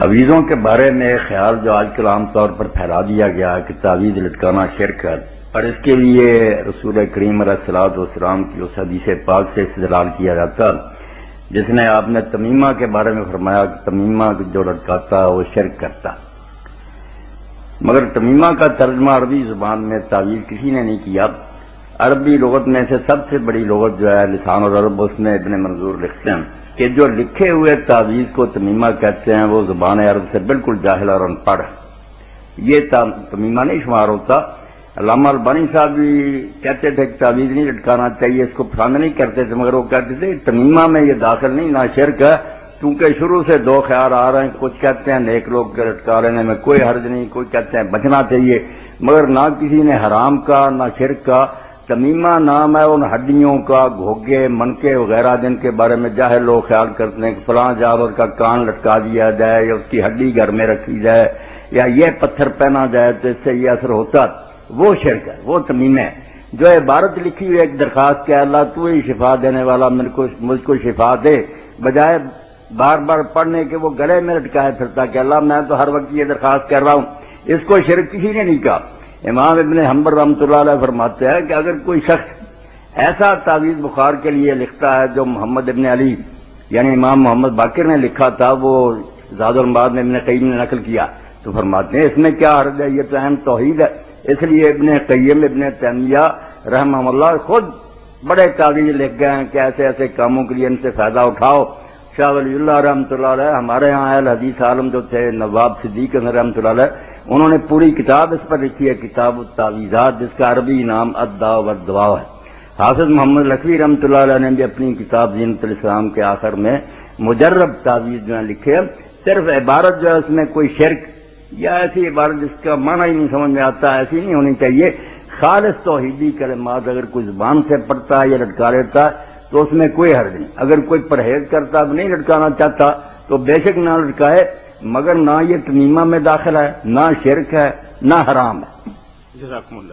تعویذوں کے بارے میں خیال جو آج کل عام طور پر پھیلا دیا گیا کہ تعویذ لٹکانا شرک ہے، اور اس کے لیے رسول کریم علیہ الصلوۃ والسلام کی اس حدیث پاک سے استدلال کیا جاتا جس نے آپ نے تمیمہ کے بارے میں فرمایا کہ تمیمہ جو لٹکاتا وہ شرک کرتا. مگر تمیمہ کا ترجمہ عربی زبان میں تعویذ کسی نے نہیں کیا. عربی لغت میں سے سب سے بڑی لغت جو ہے لسان العرب، اس میں ابن منظور لکھتے ہیں کہ جو لکھے ہوئے تعویذ کو تمیمہ کہتے ہیں وہ زبان عرب سے بالکل جاہل اور ان پڑھ، یہ تمیمہ نہیں شمار ہوتا. علامہ البانی صاحب بھی کہتے تھے کہ تعویذ نہیں لٹکانا چاہیے، اس کو پسند نہیں کرتے تھے، مگر وہ کہتے تھے تمیمہ میں یہ داخل نہیں، نہ شرک ہے، کیونکہ شروع سے دو خیال آ رہے ہیں. کچھ کہتے ہیں نیک لوگ کے لٹکا لینے میں کوئی حرج نہیں، کوئی کہتے ہیں بچنا چاہیے، مگر نہ کسی نے حرام کا نہ شرک کا. تمیمہ نام ہے ان ہڈیوں کا، گھوگے منکے وغیرہ جن کے بارے میں جاہل لوگ خیال کرتے ہیں کہ فلاں جانور کا کان لٹکا دیا جائے یا اس کی ہڈی گھر میں رکھی جائے یا یہ پتھر پہنا جائے تو اس سے یہ اثر ہوتا، وہ شرک ہے، وہ تمیمہ ہے. جو عبارت لکھی ہوئی ایک درخواست کہ اللہ تو ہی شفا دینے والا، مجھ کو شفا دے، بجائے بار بار پڑھنے کے وہ گلے میں لٹکائے پھرتا کہ اللہ میں تو ہر وقت یہ درخواست کر رہا ہوں، اس کو شرک کسی نے نہیں کہا. امام ابن حنبل رحمۃ اللہ علیہ فرماتے ہیں کہ اگر کوئی شخص ایسا تعویذ بخار کے لیے لکھتا ہے جو محمد ابن علی یعنی امام محمد باقر نے لکھا تھا، وہ زاد المعاد میں ابن قیم نے نقل کیا، تو فرماتے ہیں اس میں کیا حرج ہے، یہ تو اہم توحید ہے. اس لیے ابن قیم ابن تیمیہ رحمہ اللہ خود بڑے تعویذ لکھ گئے ہیں کہ ایسے ایسے کاموں کے لیے ان سے فائدہ اٹھاؤ. شاہ ولی اللہ رحمۃ اللہ علیہ ہمارے ہاں اہل حدیث عالم جو تھے نواب صدیق رحمۃ اللہ علیہ، انہوں نے پوری کتاب اس پر لکھی ہے، کتاب التعویذات، جس کا عربی نام الدواء والدواء ہے. حافظ محمد لکھوی رحمۃ اللہ علیہ نے بھی اپنی کتاب زینت الاسلام کے آخر میں مجرب تعویذ جو ہے لکھے ہیں. صرف عبارت جو ہے اس میں کوئی شرک یا ایسی عبارت جس کا معنی ہی نہیں سمجھ میں آتا ایسی نہیں ہونی چاہیے. خالص توحیدی کلمات اگر کوئی زبان سے پڑھتا ہے یا لٹکا لیتا ہے تو اس میں کوئی حرج نہیں. اگر کوئی پرہیز کرتا نہیں لٹکانا چاہتا تو بے شک نہ لٹکائے، مگر نہ یہ تمیمہ میں داخل ہے، نہ شرک ہے، نہ حرام ہے. جزاکم اللہ.